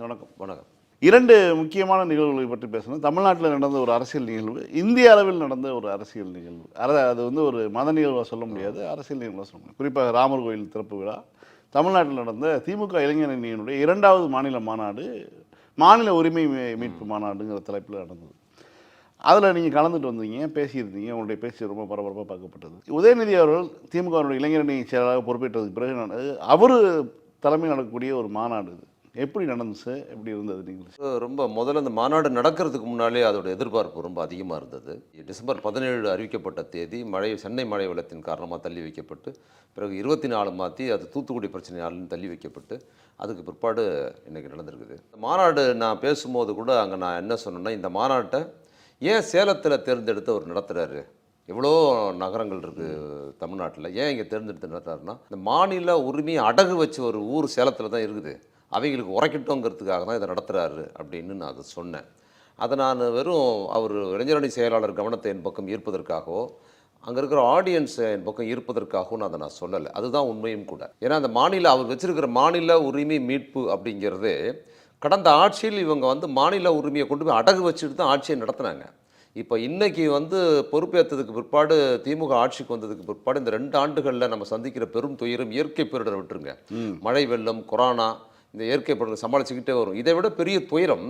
வணக்கம். வணக்கம். 2 முக்கியமான நிகழ்வுகளை பற்றி பேசணும். தமிழ்நாட்டில் நடந்த ஒரு அரசியல் நிகழ்வு, இந்திய அளவில் நடந்த ஒரு அரசியல் நிகழ்வு. அது வந்து ஒரு மத நிகழ்வாக சொல்ல முடியாது, அரசியல் நிகழ்வாக சொல்ல முடியும். குறிப்பாக ராமர் கோயில் திறப்பு விழா, தமிழ்நாட்டில் நடந்த திமுக இளைஞர் அணியினுடைய 2வது மாநில மாநாடு, மாநில உரிமை மீட்பு மாநாடுங்கிற தலைப்பில் நடந்தது. அதில் நீங்கள் கலந்துட்டு வந்தீங்க, பேசியிருந்தீங்க. உங்களுடைய பேச்சு ரொம்ப பரபரப்பாக பார்க்கப்பட்டது. உதயநிதி அவர்கள் திமுகவினுடைய இளைஞர் அணி செயலாளராக பொறுப்பேற்றதுக்கு பிறகு அவர் தலைமையில் நடக்கக்கூடிய ஒரு மாநாடு இது. எப்படி நடந்துச்சு, எப்படி இருந்தது? நீங்கள் ரொம்ப முதல்ல இந்த மாநாடு நடக்கிறதுக்கு முன்னாலே அதோட எதிர்பார்ப்பு ரொம்ப அதிகமாக இருந்தது. டிசம்பர் 17 அறிவிக்கப்பட்ட தேதி சென்னை மழை வெள்ளத்தின் காரணமாக தள்ளி வைக்கப்பட்டு, பிறகு 24 மாற்றி அது தூத்துக்குடி பிரச்சனையாலும் தள்ளி வைக்கப்பட்டு, அதுக்கு பிற்பாடு இன்றைக்கி நடந்திருக்குது. இந்த மாநாடு நான் பேசும்போது கூட அங்கே நான் என்ன சொன்னேன்னா, இந்த மாநாட்டை ஏன் சேலத்தில் தேர்ந்தெடுத்து அவர் நடத்துகிறாரு? எவ்வளோ நகரங்கள் இருக்குது தமிழ்நாட்டில், ஏன் இங்கே தேர்ந்தெடுத்து நடத்துறாருன்னா, இந்த மாநில உரிமையை அடகு வச்ச ஒரு ஊர் சேலத்தில் தான் இருக்குது, அவங்களுக்கு உரைக்கட்டோங்கிறதுக்காக தான் இதை நடத்துகிறாரு அப்படின்னு நான் அதை சொன்னேன். அதை நான் வெறும் அவர் இளைஞரணி செயலாளர் கவனத்தை என் பக்கம் ஈர்ப்பதற்காகவோ, அங்கே இருக்கிற ஆடியன்ஸை என் பக்கம் ஈர்ப்பதற்காகவும் நான் அதை நான் சொல்லலை. அதுதான் உண்மையும் கூட. ஏன்னா அந்த அவர் வச்சிருக்கிற மாநில உரிமை மீட்பு அப்படிங்கிறது, கடந்த ஆட்சியில் இவங்க மாநில உரிமையை கொண்டு போய் அடகு வச்சுட்டு தான் ஆட்சியை நடத்துனாங்க. இப்போ இன்றைக்கி பொறுப்பேற்றதுக்கு பிற்பாடு, திமுக ஆட்சிக்கு வந்ததுக்கு பிற்பாடு, இந்த 2 ஆண்டுகளில் நம்ம சந்திக்கிற பெரும் துயரம் இயற்கை பேரிடரை விட்டுருங்க. மழை வெள்ளம், கொரோனா, இந்த இயற்கை பேரிடரை சமாளிச்சுக்கிட்டே வரும். இதை விட பெரிய துயரம்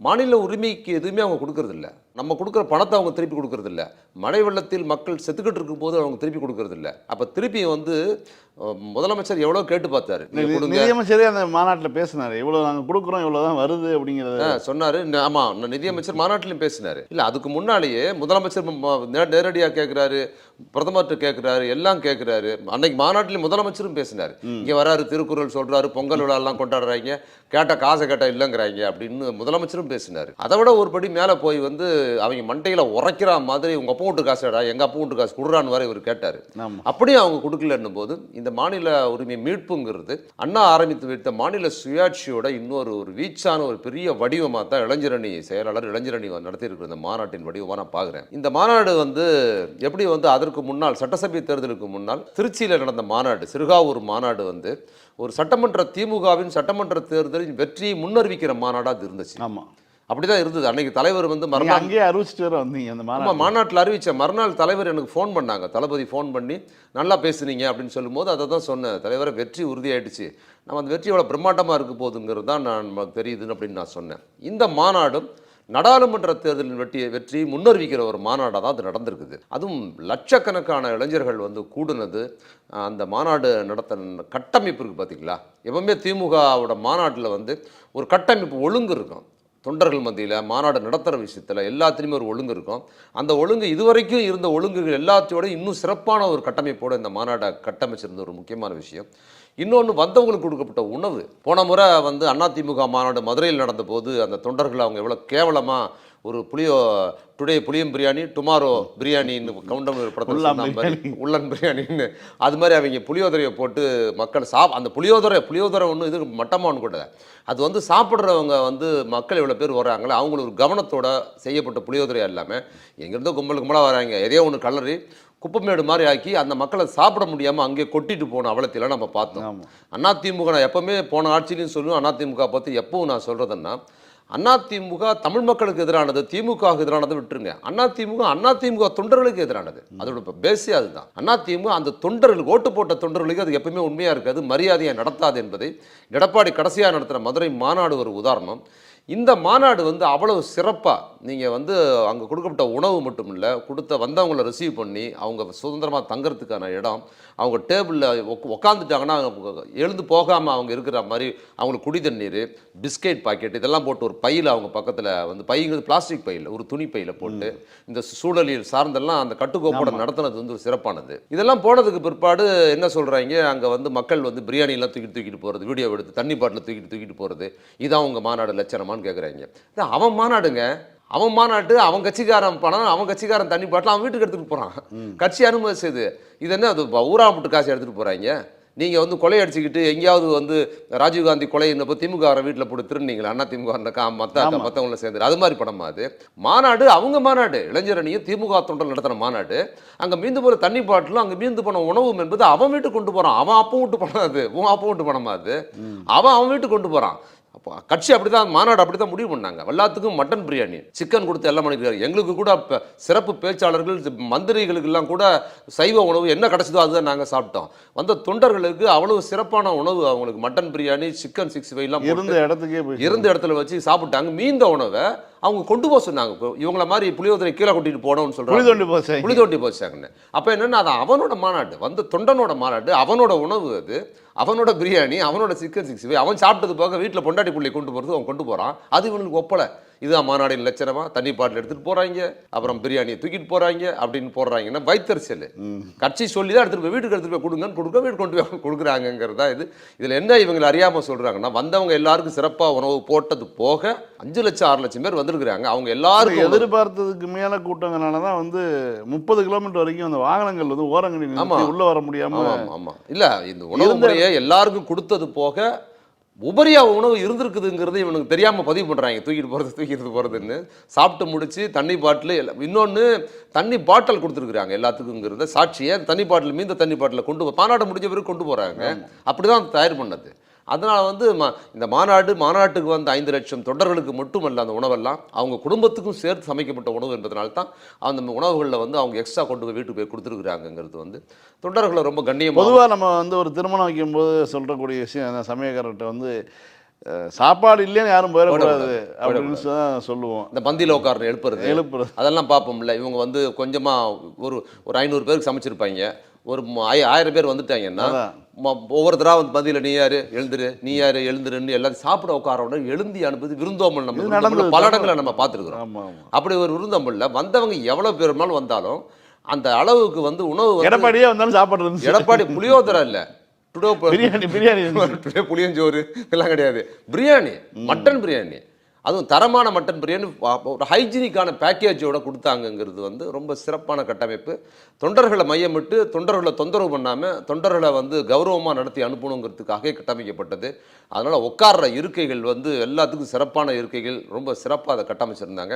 மாநில உரிமைக்கு எதுவுமே அவங்க கொடுக்கறதில்ல. நம்ம கொடுக்குற பணத்தை அவங்க திருப்பி கொடுக்கறதில்ல. மழை வெள்ளத்தில் மக்கள் செத்துக்கிட்டு இருக்கும்போது அவங்க திருப்பி கொடுக்கறதில்ல. அப்போ திருப்பி முதலமைச்சர் எவ்வளோ கேட்டு பார்த்தாரு. நிதியமைச்சரே அந்த மாநாட்டில் பேசினார், இவ்வளோ நாங்கள் கொடுக்குறோம், இவ்வளோ தான் வருது அப்படிங்கிறத சொன்னார். ஆமாம், நிதியமைச்சர் மாநாட்டிலையும் பேசினார். இல்லை, அதுக்கு முன்னாலேயே முதலமைச்சர் நேரடியாக கேட்குறாரு, பிரதமர்கிட்ட கேட்குறாரு, எல்லாம் கேட்குறாரு. அன்னைக்கு மாநாட்டிலையும் முதலமைச்சரும் பேசினார். இங்கே வராரு, திருக்குறள் சொல்கிறாரு, பொங்கல் விழாலாம் கொண்டாடுறாங்க, காசை கேட்டால் இல்லைங்கிறாங்க அப்படின்னு முதலமைச்சரும் பேசினார். அதை விட ஒரு படி மேலே போய் அவங்க மண்டையில் உரைக்கிற மாதிரி, உங்கள் அப்பா வீட்டு காசுடா, எங்கள் அப்பா வீட்டு காசு கொடுறான்னு வரை இவர் கேட்டார். அப்படியே அவங்க கொடுக்கலன்னும் போது, இந்த மாநில உரிமை மீட்புங்கிறது அண்ணா ஆரம்பித்து வைத்த மாநில சுயாட்சியோட இன்னொரு வீச்சான ஒரு பெரிய வடிவமாக தான் இளைஞரணி செயலாளர் இளைஞரணி நடத்தியிருக்கிற இந்த மாநாட்டின் வடிவமாக நான் பார்க்குறேன். இந்த மாநாடு எப்படி அதற்கு முன்னால், சட்டசபை தேர்தலுக்கு முன்னால் திருச்சியில் நடந்த மாநாடு, சிறுகாவூர் மாநாடு ஒரு திமுகவின் சட்டமன்ற தேர்தலின் வெற்றியை முன்னறிவிக்கிற மாநாடாக அது இருந்துச்சு. ஆமாம், அப்படிதான் இருந்தது. அன்னைக்கு தலைவர் அங்கேயே அறிவிச்சிட்டு வந்தீங்க. அந்த மாநாட்டில் அறிவிச்ச மறுநாள் தலைவர் எனக்கு ஃபோன் பண்ணாங்க, தளபதி ஃபோன் பண்ணி நல்லா பேசுனீங்க அப்படின்னு சொல்லும்போது அதை தான் சொன்னேன். தலைவரை வெற்றி உறுதியாயிடுச்சு, நம்ம அந்த வெற்றி எவ்வளோ பிரம்மாண்டமாக இருக்க போகுதுங்கிறது தான் நமக்கு தெரியுதுன்னு அப்படின்னு நான் சொன்னேன். இந்த மாநாடும் நாடாளுமன்ற தேர்தலின் வெற்றியை முன்னறிவிக்கிற ஒரு மாநாடாக தான் அது நடந்திருக்குது. அதுவும் லட்சக்கணக்கான இளைஞர்கள் கூடுனது, அந்த மாநாடு நடத்த கட்டமைப்பு இருக்குது பார்த்தீங்களா. எப்பவுமே திமுகவோட மாநாட்டில் ஒரு கட்டமைப்பு ஒழுங்கு இருக்கும். தொண்டர்கள் மத்தியில் மாநாடு நடத்துகிற விஷயத்தில் எல்லாத்துலேயுமே ஒரு ஒழுங்கு இருக்கும். அந்த ஒழுங்கு இதுவரைக்கும் இருந்த ஒழுங்குகள் எல்லாத்தையோட இன்னும் சிறப்பான ஒரு கட்டமைப்போடு இந்த மாநாட்டை கட்டமைச்சிருந்த ஒரு முக்கியமான விஷயம். இன்னொன்று, வந்தவங்களுக்கு கொடுக்கப்பட்ட உணவு. போன முறை அதிமுக மாநாடு மதுரையில் நடந்த போது அந்த தொண்டர்கள் அவங்க எவ்வளோ கேவலமாக ஒரு டுடே புளியம் பிரியாணி, டுமாரோ பிரியாணின்னு கவுண்டமணி படத்தில் உள்ளன் பிரியாணின்னு அது மாதிரி அவங்க புளியோதரையை போட்டு மக்கள் அந்த புளியோதரை ஒன்றும் இது மட்டமானு கூட, அது சாப்பிட்றவங்க மக்கள் எவ்வளோ பேர் வர்றாங்களோ அவங்களுக்கு ஒரு கவனத்தோட செய்யப்பட்ட புளியோதரையாக இல்லாமல் எங்கேருந்தோ கும்பலுக்கு வராங்க, எதையோ ஒன்று கலரி குப்பமேடு மாதிரி ஆக்கி அந்த மக்களை சாப்பிட முடியாமல் அங்கே கொட்டிட்டு போன அவலத்திலாம் நம்ம பார்த்தோம். அதிமுக நான் எப்போவுமே போன ஆட்சியிலையும் சொல்லுவேன், அதிமுக பற்றி எப்பவும் நான் சொல்கிறதுன்னா, அதிமுக தமிழ் மக்களுக்கு எதிரானது, திமுகவுக்கு எதிரானது விட்டுருங்க. அதிமுக தொண்டர்களுக்கு எதிரானது. அதோட பேஸே அதுதான். அதிமுக அந்த தொண்டர்களுக்கு, ஓட்டு போட்ட தொண்டர்களுக்கு அது எப்பவுமே உண்மையாக இருக்காது, மரியாதையை நடத்தாது என்பதை எடப்பாடி கடைசியாக நடத்துகிற மதுரை மாநாடு ஒரு உதாரணம். இந்த மாநாடு அவ்வளவு சிறப்பாக நீங்கள் அங்கே கொடுக்கப்பட்ட உணவு மட்டும் இல்லை, வந்தவங்களை ரிசீவ் பண்ணி அவங்க சுதந்திரமாக தங்கிறதுக்கான இடம், அவங்க டேபிளில் உக்காந்துட்டாங்கன்னா எழுந்து போகாமல் அவங்க இருக்கிற மாதிரி அவங்களுக்கு குடி தண்ணீர், பிஸ்கெட் பாக்கெட் இதெல்லாம் போட்டு ஒரு பையில் அவங்க பக்கத்தில் பைங்கிறது பிளாஸ்டிக் பையில், ஒரு துணி பையில் போட்டு இந்த சூழலில் சார்ந்தெல்லாம் அந்த கட்டுக்கோப்போட நடத்துனது ஒரு சிறப்பானது. இதெல்லாம் போனதுக்கு பிற்பாடு என்ன சொல்கிறாங்க, அங்கே மக்கள் பிரியாணியெல்லாம் தூக்கிட்டு போகிறது, வீடியோ எடுத்து தண்ணி பாட்டில் தூக்கிட்டு போகிறது, இதான் உங்கள் மாநாடு லட்சணமானு கேட்குறாங்க. அவன் மாநாடுங்க, அவன் மாநாட்டு, அவன் கட்சிக்காரன் பணம், அவன் கட்சிக்காரன் தண்ணி பாட்டில் அவன் வீட்டுக்கு எடுத்துகிட்டு போகிறான், கட்சி அனுமதி செய்து. இது என்ன, அது ஊராமட்டு காசு எடுத்துகிட்டு போகிறாங்க. நீங்கள் கொலை அடிச்சுக்கிட்டு எங்கேயாவது ராஜீவ்காந்தி கொலை என்னப்போ திமுக வீட்டில் போட்டு திருநீங்களா, அதிமுக மற்றவங்கள சேர்ந்து, அது மாதிரி படமா அது மாநாடு? அவங்க மாநாடு, இளைஞரணியும் திமுக தொண்டல் நடத்துகிற மாநாடு. அங்கே மீந்து போகிற தண்ணி பாட்டிலும் அங்கே மீந்து போன உணவும் என்பது அவன் வீட்டுக்கு கொண்டு போகிறான். அவன் அப்போ விட்டு பணம், அது உன் அப்போ விட்டு பணமா அது, அவன் வீட்டுக்கு கொண்டு போகிறான். கட்சி அப்படிதான், மாநாடு அப்படிதான் முடிவு பண்ணாங்க. எல்லாத்துக்கும் மட்டன் பிரியாணி, சிக்கன் கொடுத்து எல்லாம் பண்ணிருக்காரு. எங்களுக்கு கூட சிறப்பு பேச்சாளர்கள், மந்திரிகளுக்கு எல்லாம் கூட சைவ உணவு என்ன கிடைச்சதோ அதுதான் நாங்க சாப்பிட்டோம். வந்த தொண்டர்களுக்கு அவ்வளவு சிறப்பான உணவு, அவங்களுக்கு மட்டன் பிரியாணி, சிக்கன் 65 எல்லாம் இருந்த இடத்துக்கே போய் இருந்த இடத்துல வச்சு சாப்பிட்டாங்க. மீந்த உணவை அவங்க கொண்டு போக சொன்னாங்க. இவங்கள மாதிரி புளியோதரை கீழே கொட்டிட்டு போனோம்னு சொல்றாங்க. புளி தோண்டி போச்சாங்கன்னு. அப்ப என்னன்னா, அது அவனோட மாநாடு, வந்த தொண்டனோட மாநாடு, அவனோட உணவு அது, அவனோட பிரியாணி, அவனோட சிக்கன் 65, அவன் சாப்பிட்டது போக வீட்டில் பொண்டாட்டி புள்ளையை கொண்டு போகிறது அவன் கொண்டு போகிறான். அது இவனுக்கு ஒப்பலை. இதுதான் மாநாடின் லட்சணமா? தண்ணி பாட்டில் எடுத்துகிட்டு போகிறாங்க, அப்புறம் பிரியாணியை தூக்கிட்டு போகிறாங்க அப்படின்னு போடுறாங்கன்னா வைத்தறிச்சல். கட்சி சொல்லி தான் எடுத்துகிட்டு போய் வீட்டுக்கு எடுத்துகிட்டு போய் கொடுங்கன்னு வீடு கொண்டு போய் கொடுக்குறாங்கிறதா இது. இதில் என்ன இவங்களை அறியாமல் சொல்கிறாங்கன்னா, வந்தவங்க எல்லாருக்கும் சிறப்பாக உணவு போட்டது போக 5 லட்சம் 6 லட்சம் பேர் வந்திருக்கிறாங்க. அவங்க எல்லாருக்கும் எதிர்பார்த்ததுக்கு மேலே கூட்டங்கனால தான் 30 கிலோமீட்டர் வரைக்கும் அந்த வாகனங்கள் ஓரங்கடி உள்ள வர முடியாமல். ஆமாம் இல்லை, இந்த உணவு முறையை எல்லாருக்கும் கொடுத்தது போக உபரியா உணவு இருந்திருக்குதுங்கிறது இவனுக்கு தெரியாமல் பதிவு பண்ணுறாங்க. தூக்கிட்டு போகிறதுன்னு சாப்பிட்டு முடிச்சு தண்ணி பாட்டில் இன்னொன்று தண்ணி பாட்டில் கொடுத்துருக்குறாங்க எல்லாத்துக்குங்கிறத சாட்சியை. தண்ணி பாட்டில் மீந்த தண்ணி பாட்டில் கொண்டு மாநாடு முடிஞ்ச பிறகு கொண்டு போகிறாங்க. அப்படி தான் தயார் பண்ணது. அதனால் இந்த மாநாட்டுக்கு வந்த 5 லட்சம் தொண்டர்களுக்கு மட்டுமல்ல அந்த உணவெல்லாம் அவங்க குடும்பத்துக்கும் சேர்த்து சமைக்கப்பட்ட உணவு என்பதனால தான் அந்த உணவுகளில் அவங்க எக்ஸ்ட்ரா கொண்டு போய் வீட்டுக்கு போய் கொடுத்துருக்குறாங்கிறது தொண்டர்களை ரொம்ப கண்ணியம். பொதுவாக நம்ம ஒரு திருமணம் வைக்கும்போது சொல்கிறக்கூடிய விஷயம், அந்த சமயக்காரர்கிட்ட சாப்பாடு இல்லைன்னு யாரும் போயிடக்கூடாது அப்படின்னு தான் சொல்லுவோம். இந்த பந்தியில் உட்கார எழுப்புறது அதெல்லாம் பார்ப்போம்ல. இவங்க கொஞ்சமாக ஒரு 500 பேருக்கு சமைச்சிருப்பாங்க. ஒரு 1000 பேர் வந்துட்டாங்கன்னா ஒவ்வொருத்தராக பந்தியில் நீ யாரு எழுந்துரு, நீ யாரு எழுந்துருன்னு எல்லாத்தையும் சாப்பிட உட்கார எழுந்தி அனுப்புது விருந்தோம்பல். நம்ம பல இடங்களை நம்ம பார்த்துருக்குறோம். அப்படி ஒரு விருந்தோம்பல்ல வந்தவங்க எவ்வளோ பேர் வந்தாலும் அந்த அளவுக்கு உணவு எடப்பாடியே வந்தாலும் சாப்பிட்றது. எடப்பாடி புளியோதரை இல்லை, பிரியாணி புளியஞ்சோறு எல்லாம் கிடையாது, பிரியாணி, மட்டன் பிரியாணி, அதுவும் தரமான மட்டன் பிரியாணி ஒரு ஹைஜீனிக்கான பேக்கேஜோட கொடுத்தாங்கங்கிறது ரொம்ப சிறப்பான கட்டமைப்பு. தொண்டர்களை மையமிட்டு தொண்டர்களை தொந்தரவு பண்ணாமல் தொண்டர்களை கௌரவமாக நடத்தி அனுப்பணுங்கிறதுக்காக கட்டமைக்கப்பட்டது. அதனால் உட்கார்ற இருக்கைகள் எல்லாத்துக்கும் சிறப்பான இருக்கைகள், ரொம்ப சிறப்பாக அதை கட்டமைச்சிருந்தாங்க.